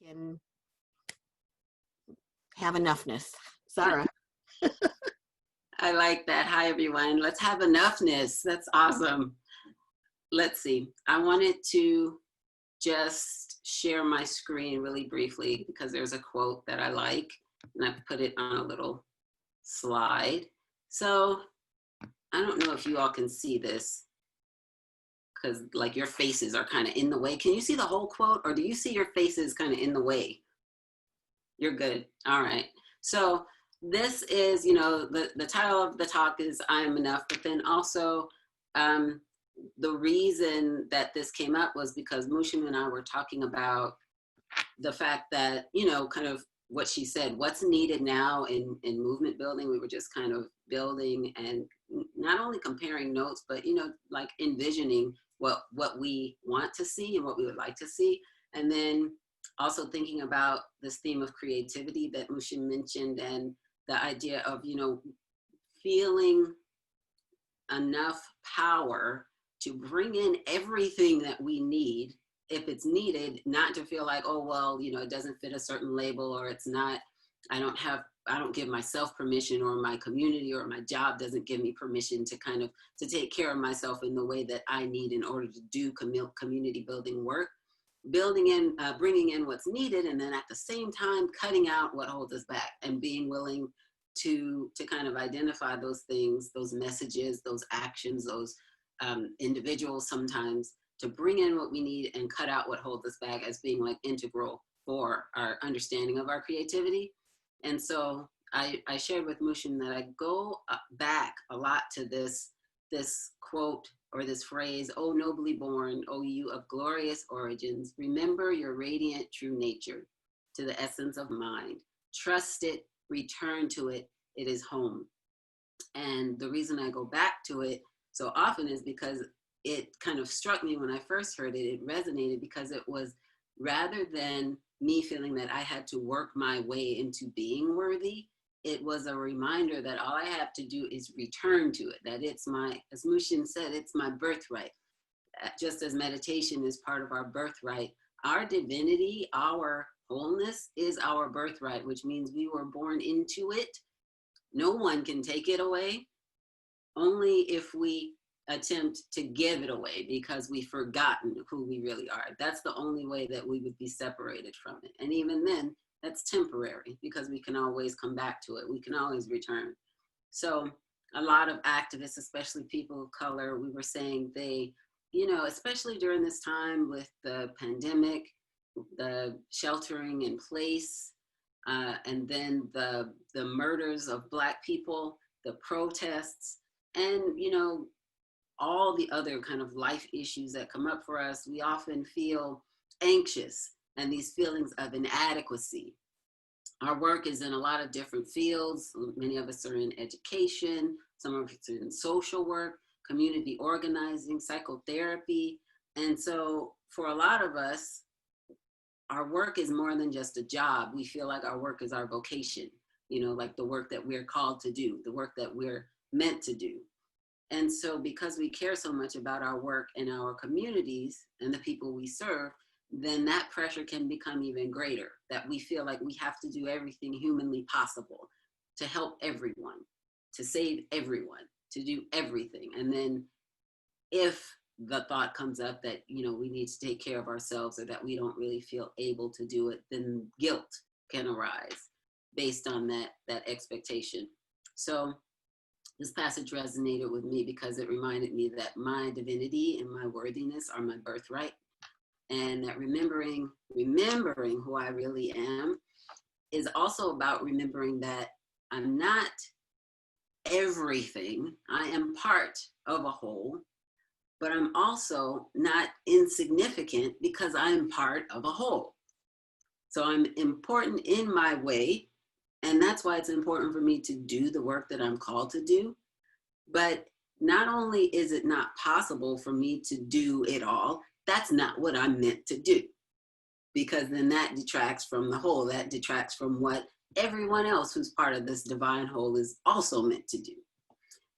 can have enoughness. Zahra. I like that. Hi, everyone. Let's have enoughness. That's awesome. Let's see. I wanted to just share my screen really briefly because there's a quote that I like, and I've put it on a little slide. So I don't know if you all can see this because like your faces are kind of in the way. Can you see the whole quote, or do you see your faces kind of in the way? You're good. All right. So this is, you know, the title of the talk is I Am Enough, but then also the reason that this came up was because Mushim and I were talking about the fact that, you know, kind of what she said, what's needed now in movement building. We were just kind of building and not only comparing notes, but, you know, like envisioning what we want to see and what we would like to see. And then also thinking about this theme of creativity that Mushim mentioned, and the idea of, you know, feeling enough power to bring in everything that we need if it's needed, not to feel like, oh, well, you know, it doesn't fit a certain label, or it's not, I don't give myself permission, or my community or my job doesn't give me permission to kind of, to take care of myself in the way that I need in order to do community building work. Building in, bringing in what's needed, and then at the same time cutting out what holds us back, and being willing to kind of identify those things, those messages, those actions, those individuals sometimes, to bring in what we need and cut out what holds us back, as being like integral for our understanding of our creativity. And so I shared with Mushim that I go back a lot to this quote, or this phrase, "Oh, nobly born, oh, you of glorious origins, remember your radiant true nature, to the essence of mind. Trust it, return to it, it is home." And the reason I go back to it so often is because it kind of struck me when I first heard it. It resonated because it was, rather than me feeling that I had to work my way into being worthy, it was a reminder that all I have to do is return to it, that it's my, as Mushim said, it's my birthright. Just as meditation is part of our birthright, our divinity, our wholeness is our birthright, which means we were born into it. No one can take it away, only if we attempt to give it away because we've forgotten who we really are. That's the only way that we would be separated from it. And even then, that's temporary, because we can always come back to it. We can always return. So a lot of activists, especially people of color, we were saying they, you know, especially during this time with the pandemic, the sheltering in place, and then the murders of Black people, the protests, and, you know, all the other kind of life issues that come up for us, we often feel anxious and these feelings of inadequacy. Our work is in a lot of different fields. Many of us are in education, some of us are in social work, community organizing, psychotherapy. And so for a lot of us, our work is more than just a job. We feel like our work is our vocation, you know, like the work that we're called to do, the work that we're meant to do. And so because we care so much about our work and our communities and the people we serve, then that pressure can become even greater, that we feel like we have to do everything humanly possible to help everyone, to save everyone, to do everything. And then if the thought comes up that, you know, we need to take care of ourselves, or that we don't really feel able to do it, then guilt can arise based on that expectation. So this passage resonated with me because it reminded me that my divinity and my worthiness are my birthright, and that remembering who I really am is also about remembering that I'm not everything. I am part of a whole, but I'm also not insignificant because I'm part of a whole. So I'm important in my way, and that's why it's important for me to do the work that I'm called to do. But not only is it not possible for me to do it all, that's not what I'm meant to do, because then that detracts from the whole, that detracts from what everyone else who's part of this divine whole is also meant to do.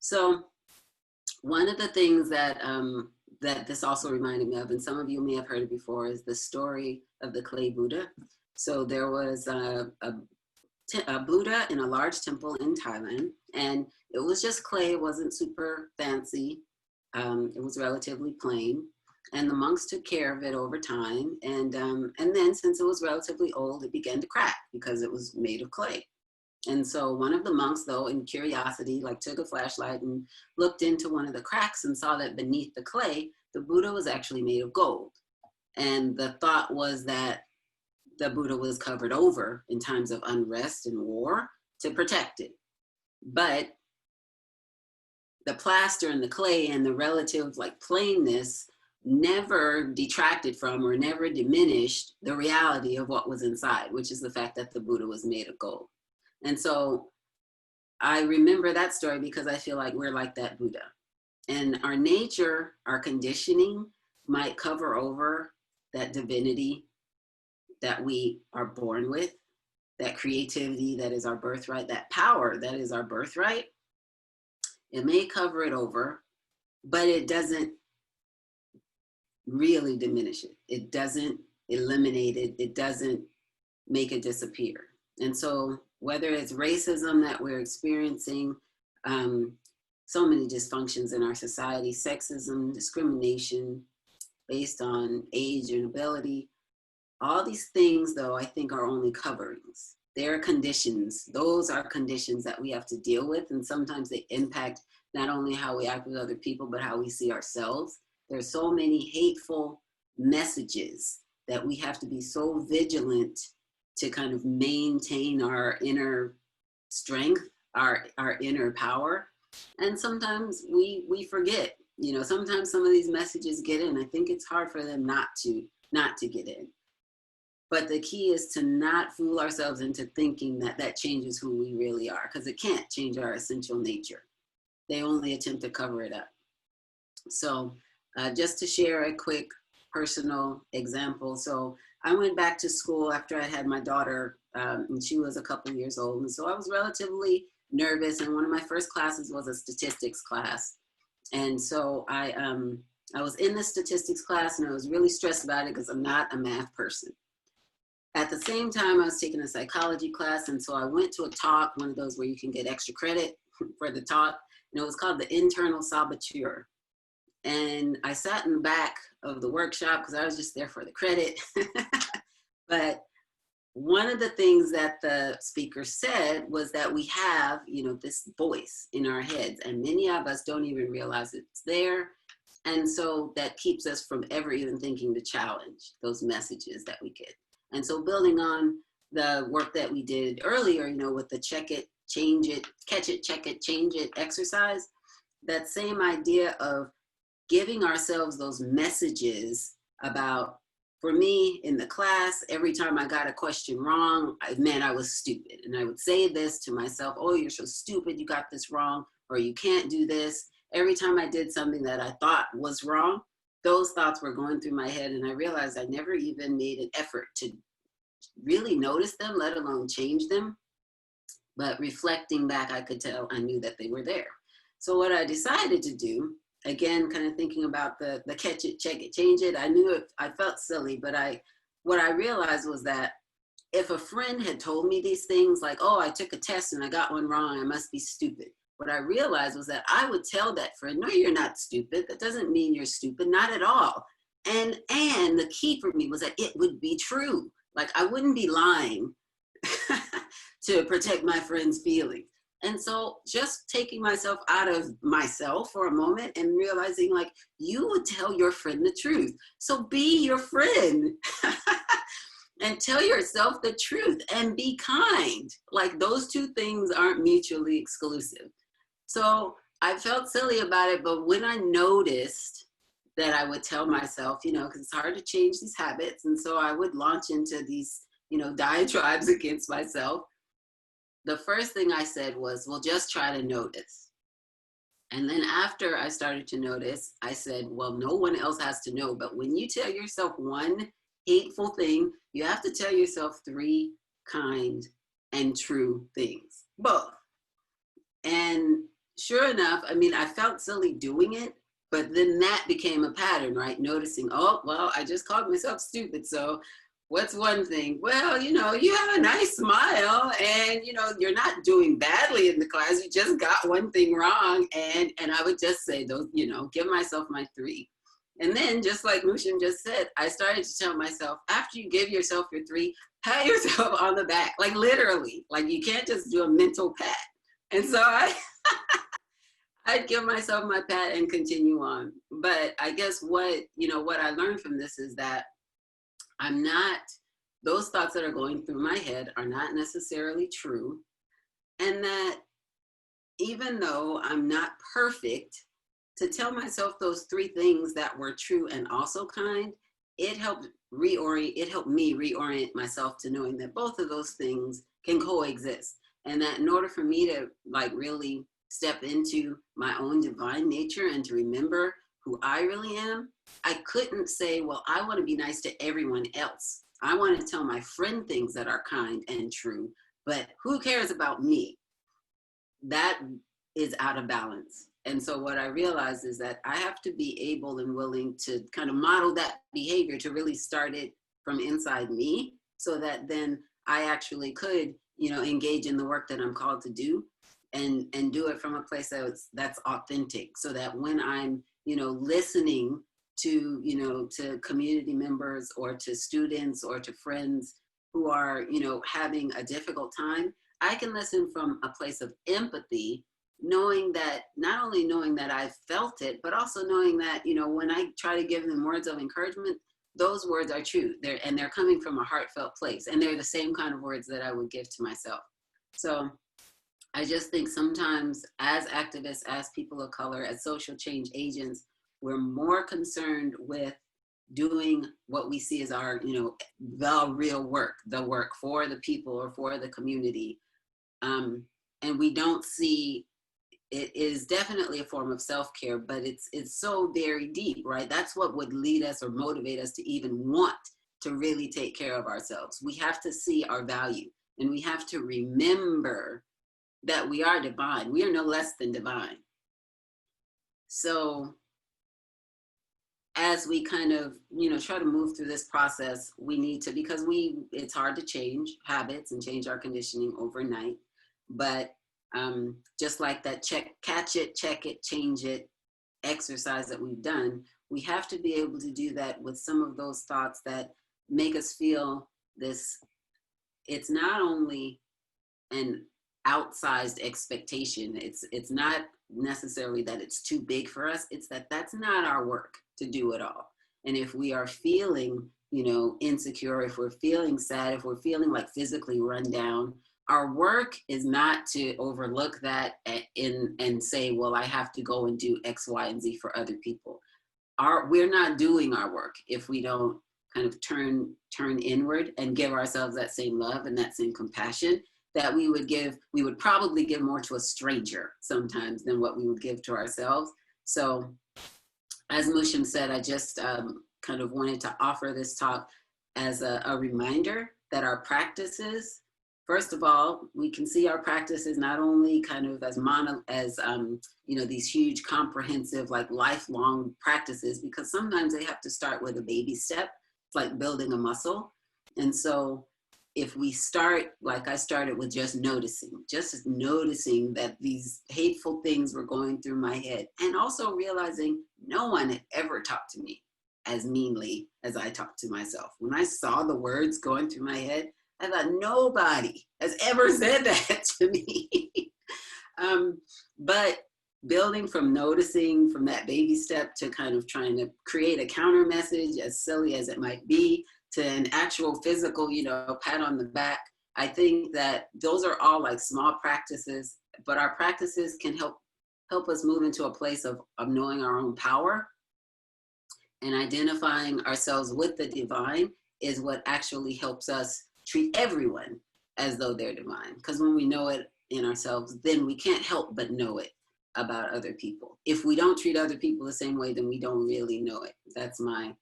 So one of the things that that this also reminded me of, and some of you may have heard it before, is the story of the clay Buddha. So there was a Buddha in a large temple in Thailand, and it was just clay. It wasn't super fancy. It was relatively plain, and the monks took care of it over time. And then, since it was relatively old, it began to crack because it was made of clay. And so one of the monks, though, in curiosity, like took a flashlight and looked into one of the cracks and saw that beneath the clay, the Buddha was actually made of gold. And the thought was that the Buddha was covered over in times of unrest and war to protect it. But the plaster and the clay and the relative like plainness never detracted from or never diminished the reality of what was inside, which is the fact that the Buddha was made of gold. And so I remember that story because I feel like we're like that Buddha. And our nature, our conditioning might cover over that divinity that we are born with, that creativity that is our birthright, that power that is our birthright. It may cover it over, but it doesn't really diminish it. It doesn't eliminate it. It doesn't make it disappear. And so whether it's racism that we're experiencing, so many dysfunctions in our society, sexism, discrimination based on age and ability, all these things, though, I think are only coverings. They're conditions. Those are conditions that we have to deal with. And sometimes they impact not only how we act with other people, but how we see ourselves. There's so many hateful messages that we have to be so vigilant to kind of maintain our inner strength, our inner power. And sometimes we forget, you know, sometimes some of these messages get in. I think it's hard for them not to get in. But the key is to not fool ourselves into thinking that that changes who we really are, because it can't change our essential nature. They only attempt to cover it up. So just to share a quick personal example. So I went back to school after I had my daughter, and she was a couple years old. And so I was relatively nervous. And one of my first classes was a statistics class. And so I was in the statistics class, and I was really stressed about it because I'm not a math person. At the same time, I was taking a psychology class. And so I went to a talk, one of those where you can get extra credit for the talk. And it was called the internal saboteur. And I sat in the back of the workshop because I was just there for the credit. But one of the things that the speaker said was that we have, you know, this voice in our heads, and many of us don't even realize it's there. And so that keeps us from ever even thinking to challenge those messages that we get. And so building on the work that we did earlier, you know, with the check it, change it, catch it, check it, change it exercise, that same idea of giving ourselves those messages about, for me in the class, every time I got a question wrong, it meant I was stupid. And I would say this to myself, oh, you're so stupid, you got this wrong, or you can't do this. Every time I did something that I thought was wrong, those thoughts were going through my head, and I realized I never even made an effort to really notice them, let alone change them. But reflecting back, I could tell, I knew that they were there. So what I decided to do, again, kind of thinking about the catch it, check it, change it, I knew it, I felt silly, but what I realized was that if a friend had told me these things like, oh, I took a test and I got one wrong, I must be stupid. What I realized was that I would tell that friend, no, you're not stupid. That doesn't mean you're stupid, not at all. And the key for me was that it would be true. Like I wouldn't be lying to protect my friend's feelings. And so just taking myself out of myself for a moment and realizing like you would tell your friend the truth. So be your friend and tell yourself the truth and be kind. Like those two things aren't mutually exclusive. So I felt silly about it, but when I noticed that I would tell myself, you know, because it's hard to change these habits. And so I would launch into these, you know, diatribes against myself. The first thing I said was, well, just try to notice. And then after I started to notice, I said, well, no one else has to know. But when you tell yourself one hateful thing, you have to tell yourself 3 kind and true things, both. And sure enough, I mean, I felt silly doing it, but then that became a pattern, right? Noticing, oh, well, I just called myself stupid. So what's one thing? Well, you have a nice smile and, you're not doing badly in the class. You just got one thing wrong. And I would just say those, give myself my 3. And then just like Mushim just said, I started to tell myself, after you give yourself your 3, pat yourself on the back, like literally, like you can't just do a mental pat. And so I'd give myself my pat and continue on. But I guess what I learned from this is that those thoughts that are going through my head are not necessarily true. And that even though I'm not perfect, to tell myself those 3 things that were true and also kind, it helped me reorient myself to knowing that both of those things can coexist. And that in order for me to like really step into my own divine nature and to remember who I really am, I couldn't say, well, I want to be nice to everyone else. I want to tell my friend things that are kind and true, but who cares about me? That is out of balance. And so what I realized is that I have to be able and willing to kind of model that behavior, to really start it from inside me, so that then I actually could, engage in the work that I'm called to do, and do it from a place that's authentic, so that when I'm, listening to, to community members or to students or to friends who are, having a difficult time, I can listen from a place of empathy, knowing that, not only knowing that I felt it, but also knowing that, when I try to give them words of encouragement, those words are true. They're coming from a heartfelt place, and they're the same kind of words that I would give to myself. So I just think sometimes as activists, as people of color, as social change agents, we're more concerned with doing what we see as our, the real work, the work for the people or for the community. And we don't see, it is definitely a form of self-care, but it's so very deep, right? That's what would lead us or motivate us to even want to really take care of ourselves. We have to see our value, and we have to remember that we are divine. We are no less than divine. So as we kind of, try to move through this process, we need to, because it's hard to change habits and change our conditioning overnight. But just like that catch it, check it, change it exercise that we've done, we have to be able to do that with some of those thoughts that make us feel this. It's not only an outsized expectation. It's not necessarily that it's too big for us. It's that that's not our work to do it all. And if we are feeling, insecure, if we're feeling sad, if we're feeling like physically run down, our work is not to overlook that and say, well, I have to go and do X, Y, and Z for other people. We're not doing our work if we don't kind of turn inward and give ourselves that same love and that same compassion that we would probably give more to a stranger sometimes than what we would give to ourselves. So as Mushim said, I just kind of wanted to offer this talk as a reminder that our practices, first of all, we can see our practices not only kind of as these huge comprehensive, like lifelong practices, because sometimes they have to start with a baby step. It's like building a muscle. And so if we start, like I started with just noticing that these hateful things were going through my head, and also realizing no one had ever talked to me as meanly as I talked to myself. When I saw the words going through my head, I thought nobody has ever said that to me. But building from noticing, from that baby step, to kind of trying to create a counter message, as silly as it might be, to an actual physical, pat on the back. I think that those are all like small practices, but our practices can help us move into a place of knowing our own power, and identifying ourselves with the divine is what actually helps us treat everyone as though they're divine. Because when we know it in ourselves, then we can't help but know it about other people. If we don't treat other people the same way, then we don't really know it. That's my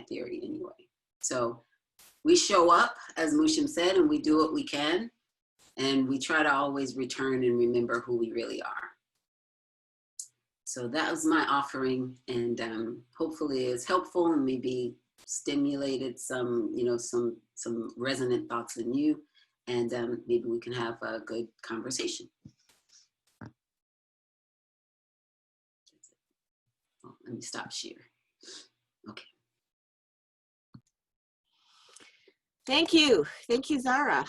theory anyway. So we show up, as Mushim said, and we do what we can, and we try to always return and remember who we really are. So that was my offering, and hopefully it's helpful and maybe stimulated some, you know, some resonant thoughts in you, and maybe we can have a good conversation. Oh, let me stop share. Okay. Thank you, Zahra.